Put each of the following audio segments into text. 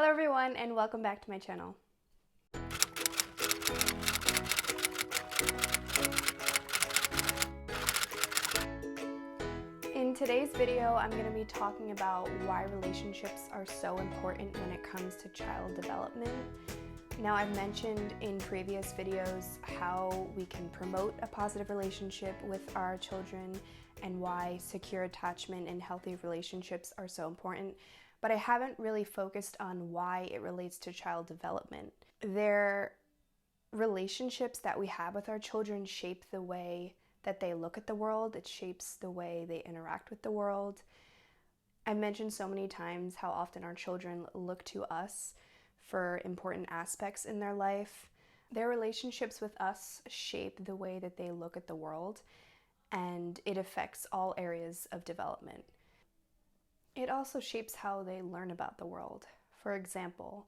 Hello everyone and welcome back to my channel. In today's video, I'm going to be talking about why relationships are so important when it comes to child development. Now, I've mentioned in previous videos how we can promote a positive relationship with our children and why secure attachment and healthy relationships are so important, but I haven't really focused on why it relates to child development. Their relationships that we have with our children shape the way that they look at the world. It shapes the way they interact with the world. I've mentioned so many times how often our children look to us for important aspects in their life. Their relationships with us shape the way that they look at the world, and it affects all areas of development. It also shapes how they learn about the world. For example,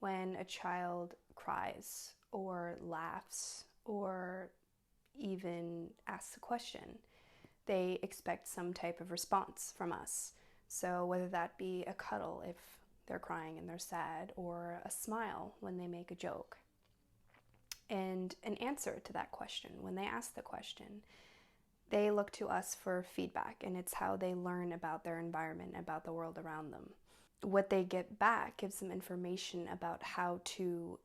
when a child cries or laughs or even asks a question, they expect some type of response from us. So whether that be a cuddle if they're crying and they're sad, or a smile when they make a joke, and an answer to that question when they ask the question. They look to us for feedback, and it's how they learn about their environment, about the world around them. What they get back gives them information about how to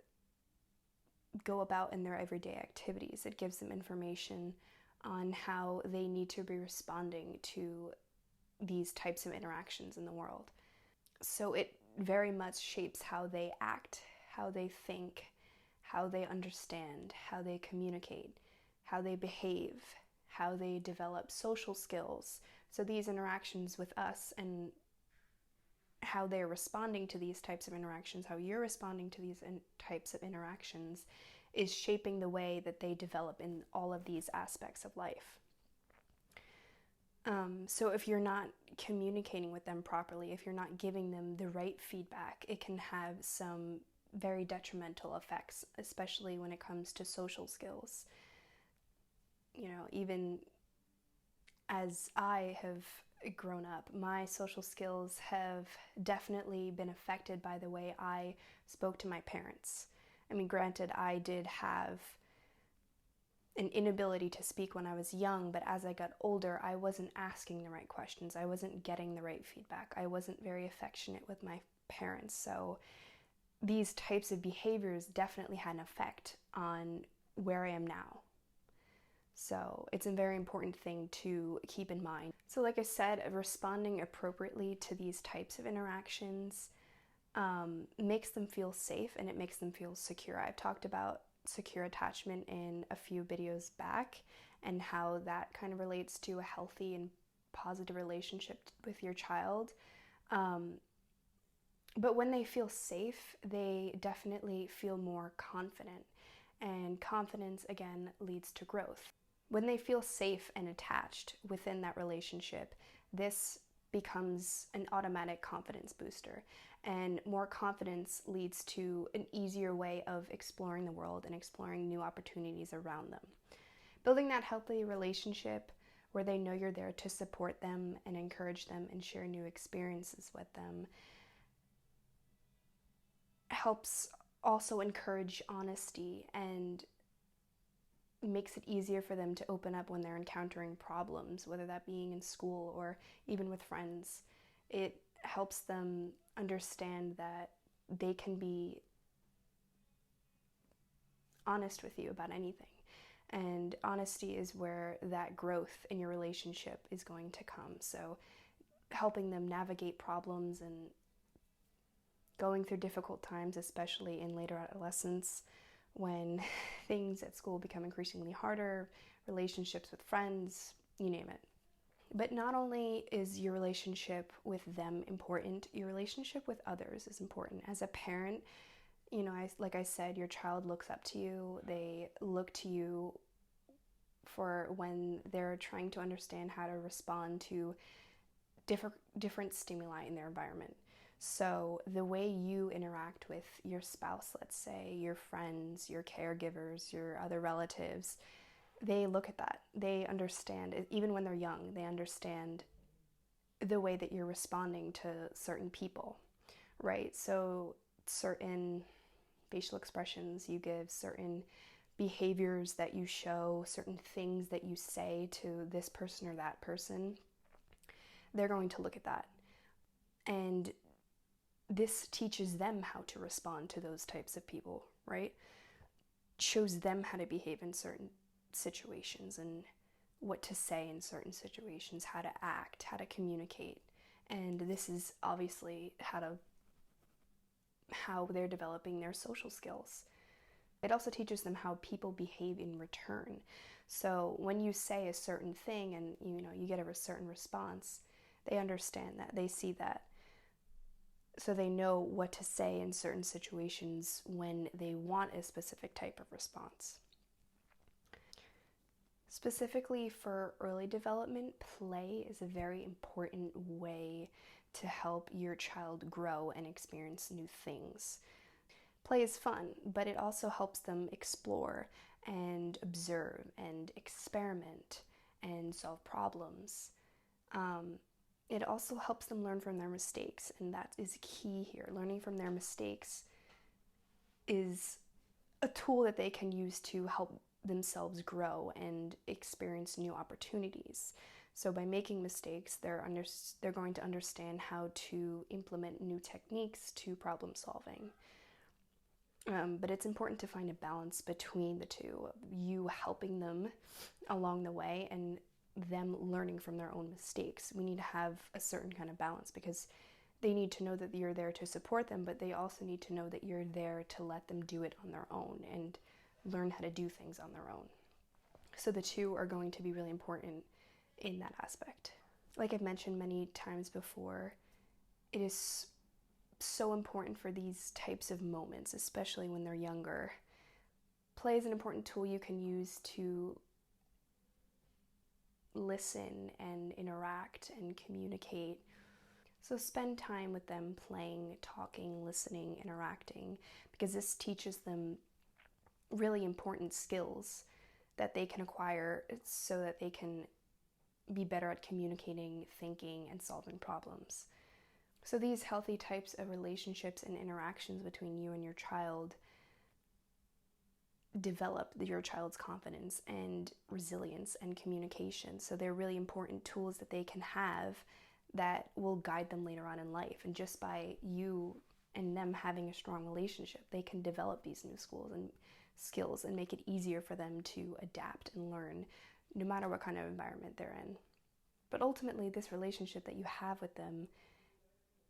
go about in their everyday activities. It gives them information on how they need to be responding to these types of interactions in the world. So it very much shapes how they act, how they think, how they understand, how they communicate, how they behave, how they develop social skills. So these interactions with us and how they're responding to these types of interactions, how you're responding to these types of interactions, is shaping the way that they develop in all of these aspects of life. So if you're not communicating with them properly, if you're not giving them the right feedback, it can have some very detrimental effects, especially when it comes to social skills. You know, even as I have grown up, my social skills have definitely been affected by the way I spoke to my parents. I mean, granted, I did have an inability to speak when I was young, but as I got older, I wasn't asking the right questions. I wasn't getting the right feedback. I wasn't very affectionate with my parents. So these types of behaviors definitely had an effect on where I am now. So it's a very important thing to keep in mind. So like I said, responding appropriately to these types of interactions makes them feel safe, and it makes them feel secure. I've talked about secure attachment in a few videos back and how that kind of relates to a healthy and positive relationship with your child. But when they feel safe, they definitely feel more confident, and confidence again leads to growth. When they feel safe and attached within that relationship, this becomes an automatic confidence booster, and more confidence leads to an easier way of exploring the world and exploring new opportunities around them. Building that healthy relationship where they know you're there to support them and encourage them and share new experiences with them helps also encourage honesty and makes it easier for them to open up when they're encountering problems, whether that being in school or even with friends. It helps them understand that they can be honest with you about anything. And honesty is where that growth in your relationship is going to come. So helping them navigate problems and going through difficult times, especially in later adolescence, when things at school become increasingly harder, relationships with friends, you name it. But not only is your relationship with them important, your relationship with others is important. As a parent, you know, like I said, your child looks up to you. They look to you for when they're trying to understand how to respond to different stimuli in their environment. So the way you interact with your spouse, let's say, your friends, your caregivers, your other relatives, they look at that. They understand, even when they're young, they understand the way that you're responding to certain people, right? So certain facial expressions you give, certain behaviors that you show, certain things that you say to this person or that person, they're going to look at that. And this teaches them how to respond to those types of people, right? Shows them how to behave in certain situations and what to say in certain situations, how to act, how to communicate. And this is obviously how they're developing their social skills. It also teaches them how people behave in return. So when you say a certain thing and you get a certain response, they understand that, they see that. So they know what to say in certain situations when they want a specific type of response. Specifically for early development, play is a very important way to help your child grow and experience new things. Play is fun, but it also helps them explore and observe and experiment and solve problems. It also helps them learn from their mistakes, and that is key here. Learning from their mistakes is a tool that they can use to help themselves grow and experience new opportunities. So by making mistakes, they're going to understand how to implement new techniques to problem solving. But it's important to find a balance between the two, you helping them along the way and them learning from their own mistakes. We need to have a certain kind of balance because they need to know that you're there to support them, but they also need to know that you're there to let them do it on their own and learn how to do things on their own. So the two are going to be really important in that aspect. Like I've mentioned many times before, it is so important for these types of moments, especially when they're younger. Play is an important tool you can use to listen and interact and communicate. So spend time with them playing, talking, listening, interacting, because this teaches them really important skills that they can acquire so that they can be better at communicating, thinking, and solving problems. So these healthy types of relationships and interactions between you and your child develop your child's confidence and resilience and communication. So they're really important tools that they can have that will guide them later on in life. And just by you and them having a strong relationship, they can develop these new skills and make it easier for them to adapt and learn no matter what kind of environment they're in. But ultimately, this relationship that you have with them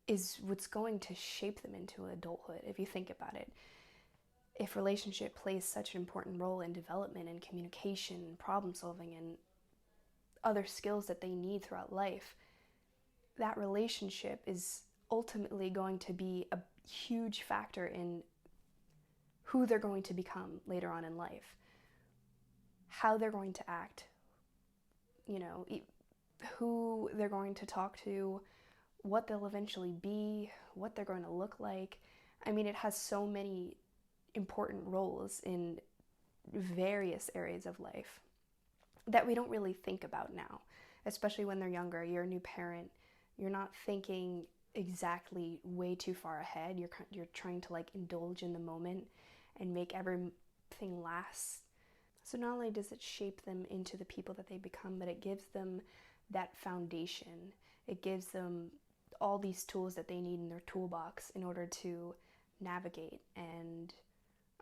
is what's going to shape them into adulthood, if you think about it. If relationship plays such an important role in development and communication and problem solving and other skills that they need throughout life, that relationship is ultimately going to be a huge factor in who they're going to become later on in life, how they're going to act, who they're going to talk to, what they'll eventually be, what they're going to look like. I mean, it has so many important roles in various areas of life that we don't really think about now, especially when they're younger. You're a new parent. You're not thinking exactly way too far ahead. You're trying to indulge in the moment and make everything last. So not only does it shape them into the people that they become, but it gives them that foundation. It gives them all these tools that they need in their toolbox in order to navigate and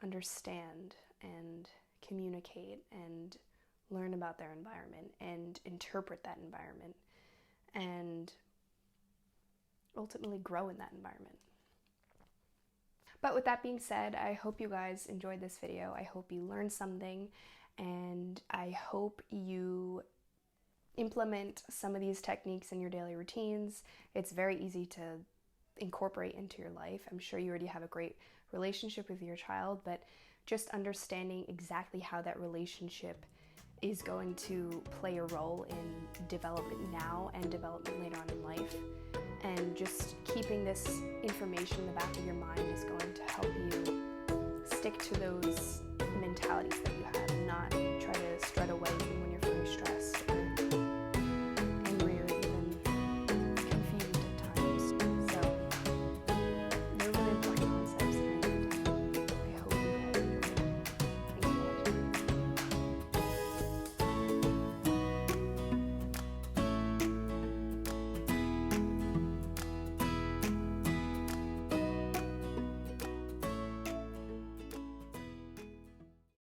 understand and communicate and learn about their environment and interpret that environment and ultimately grow in that environment. But with that being said, I hope you guys enjoyed this video. I hope you learned something, and I hope you implement some of these techniques in your daily routines. It's very easy to incorporate into your life. I'm sure you already have a great relationship with your child, but just understanding exactly how that relationship is going to play a role in development now and development later on in life. And just keeping this information in the back of your mind is going to help you stick to those mentalities that you have and not try to strut away from